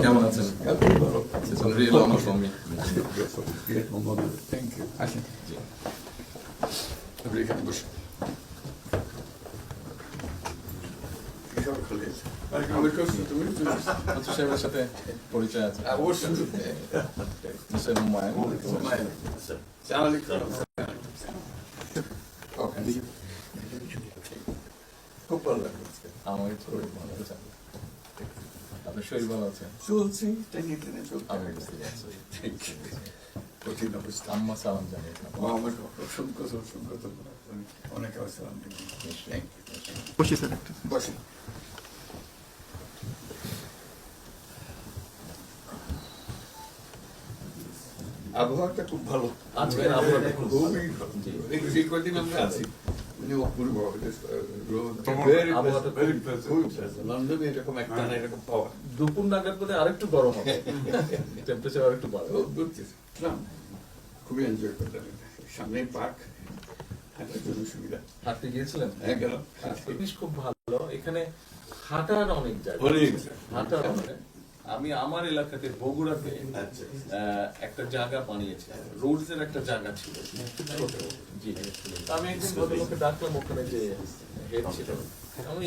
কেমন আছেন? It's a real honor for me. Thank you. আসেন। আপনি এখানে বসুন। মন্ত্রী সাহেবের সাথে পরিচয় আছে। অবশ্যই। মিস্টার হুমায়ুন। খুব ভালো লাগলো। আমার শরীর ভালো আছে। আপনার শরীর ভালো আছে? চলছি, টেনে টেনে চলছে। আমি বুঝতে পারছি। কঠিন অবস্থা। আম্মা সালাম জানিয়েছেন। আমার অসংখ্য অনেক আসসালাম। বসি স্যার একটু। বসেন। আবহাওয়াটা খুব ভালো। আজকের আবহাওয়াটা খুব ভালো। খুবই ভালো। এই কদিন আমরা আছি মানে অপূর্ব আবহাওয়াটা লন্ডনে এরকম একটা না এরকম পাওয়া দুপুর নাগাদ বোধ আরেকটু গরম হবে, টেম্পারেচার আরেকটু বাড়বে। খুবই এনজয় করলাম। সামনে পার্ক, হাঁটার জন্য সুবিধা। হাঁটতে গিয়েছিলেন? হ্যাঁ গেলাম। জিনিস খুব ভালো, এখানে হাঁটার অনেক জায়গা। হাঁটার অনেক। আমি আমার এলাকাতে বগুড়াতে একটা জায়গা বানিয়েছি, রোডস এর একটা জায়গা ছিল ছোট। জি, আমি একদিন ভদ্রলোককে ডাকলাম, ওখানে যে হেড ছিল, আমি